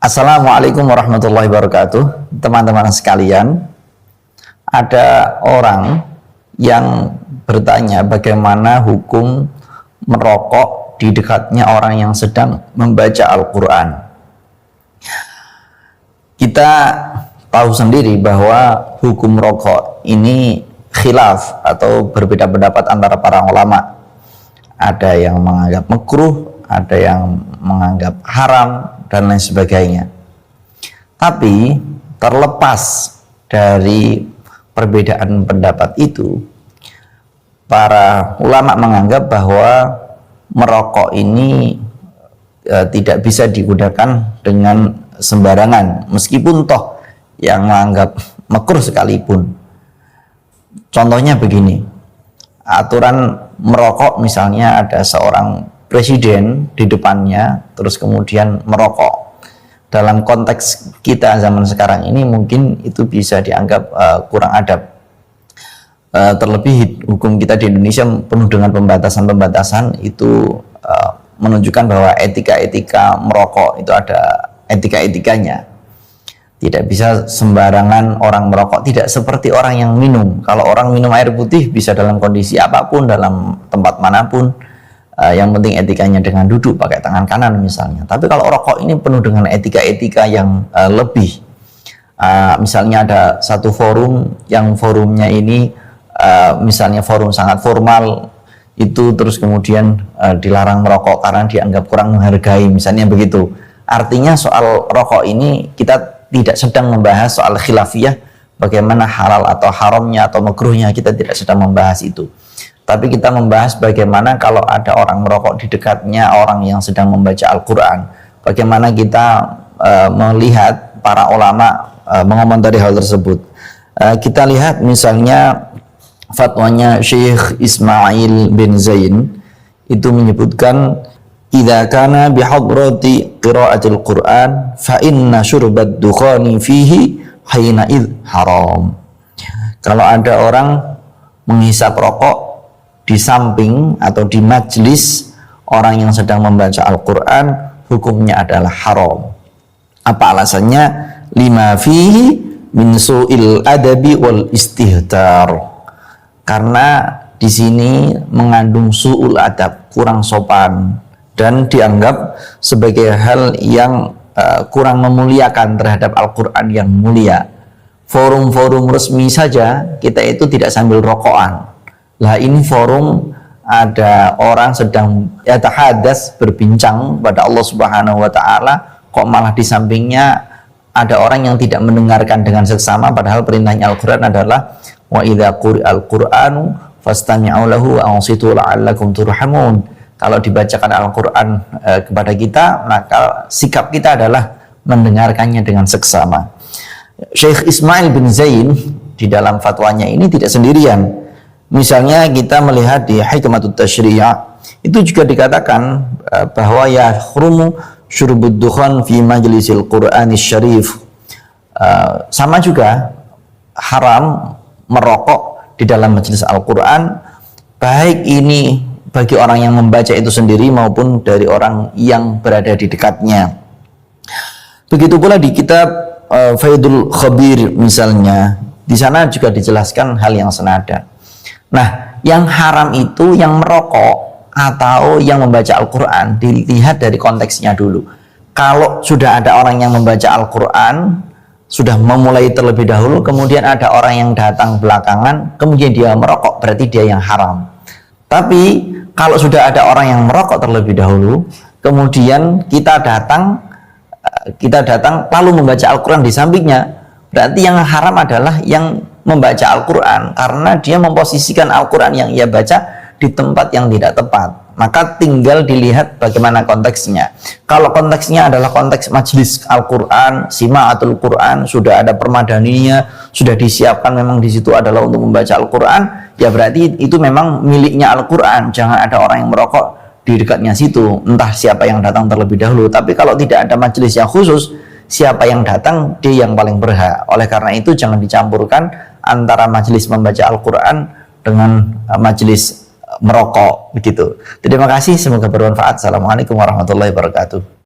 Assalamualaikum warahmatullahi wabarakatuh. Teman-teman sekalian, ada orang yang bertanya bagaimana hukum merokok di dekatnya orang yang sedang membaca Al-Quran. Kita tahu sendiri bahwa hukum rokok ini khilaf atau berbeda pendapat antara para ulama. Ada yang menganggap makruh, ada yang menganggap haram, dan lain sebagainya. Tapi terlepas dari perbedaan pendapat itu, para ulama menganggap bahwa merokok ini tidak bisa digunakan dengan sembarangan, meskipun toh yang menganggap makruh sekalipun. Contohnya begini, aturan merokok, misalnya ada seorang presiden di depannya terus kemudian merokok. Dalam konteks kita zaman sekarang ini mungkin itu bisa dianggap kurang adab. Terlebih hukum kita di Indonesia penuh dengan pembatasan-pembatasan, itu menunjukkan bahwa etika-etika merokok itu ada etika-etikanya. Tidak bisa sembarangan orang merokok, tidak seperti orang yang minum. Kalau orang minum air putih bisa dalam kondisi apapun, dalam tempat manapun. Yang penting etikanya dengan duduk pakai tangan kanan misalnya. Tapi kalau rokok ini penuh dengan etika-etika yang lebih. Misalnya ada satu forum yang forumnya ini misalnya forum sangat formal, itu terus kemudian dilarang merokok karena dianggap kurang menghargai, misalnya begitu. Artinya soal rokok ini kita tidak sedang membahas soal khilafiyah, bagaimana halal atau haramnya atau makruhnya, kita tidak sedang membahas itu. Tapi kita membahas bagaimana kalau ada orang merokok di dekatnya orang yang sedang membaca Al-Quran. Bagaimana kita melihat para ulama mengomentari hal tersebut. Kita lihat misalnya fatwanya Syekh Ismail bin Zain, itu menyebutkan idza kana bihadrati qiraatil Qur'an fa inna syurbat dukhani fihi haina id haram. Kalau ada orang menghisap rokok di samping atau di majlis orang yang sedang membaca Al-Quran, hukumnya adalah haram. Apa alasannya? Lima fihi min su'il adabi wal istihtar. Karena di sini mengandung su'ul adab, kurang sopan, dan dianggap sebagai hal yang kurang memuliakan terhadap Al-Quran yang mulia. Forum-forum resmi saja kita itu tidak sambil rokokan. Lah ini forum ada orang sedang yatahadas, berbincang pada Allah Subhanahu wa taala, kok malah di sampingnya ada orang yang tidak mendengarkan dengan seksama, padahal perintahnya Al-Qur'an adalah wa idza quri'al qur'anu fastami'u lahu wa ansitu la'allakum turhamun. Kalau dibacakan Al-Qur'an kepada kita, maka sikap kita adalah mendengarkannya dengan seksama. Syekh Ismail bin Zain di dalam fatwanya ini tidak sendirian. Misalnya kita melihat di Hikmatut Tasyri', itu juga dikatakan bahwa yahrumu syurbud dukhan fi majlisil Qur'anis syarif. Sama juga haram merokok di dalam majelis Al-Quran, baik ini bagi orang yang membaca itu sendiri maupun dari orang yang berada di dekatnya. Begitu pula di kitab Faidul Khabir misalnya, di sana juga dijelaskan hal yang senada. Nah, yang haram itu yang merokok atau yang membaca Al-Quran, dilihat dari konteksnya dulu. Kalau sudah ada orang yang membaca Al-Quran, sudah memulai terlebih dahulu, kemudian ada orang yang datang belakangan, kemudian dia merokok, berarti dia yang haram. Tapi kalau sudah ada orang yang merokok terlebih dahulu, kemudian kita datang lalu membaca Al-Quran di sampingnya, berarti yang haram adalah yang membaca Al-Quran, karena dia memposisikan Al-Quran yang ia baca di tempat yang tidak tepat. Maka tinggal dilihat bagaimana konteksnya. Kalau konteksnya adalah konteks majlis Al-Quran, sima'atul Quran, sudah ada permadaninya, sudah disiapkan memang di situ adalah untuk membaca Al-Quran, ya berarti itu memang miliknya Al-Quran. Jangan ada orang yang merokok di dekatnya situ, entah siapa yang datang terlebih dahulu. Tapi kalau tidak ada majlis yang khusus, siapa yang datang dia yang paling berhak. Oleh karena itu jangan dicampurkan antara majelis membaca Al-Quran dengan majelis merokok begitu. Terima kasih, semoga bermanfaat. Assalamualaikum warahmatullahi wabarakatuh.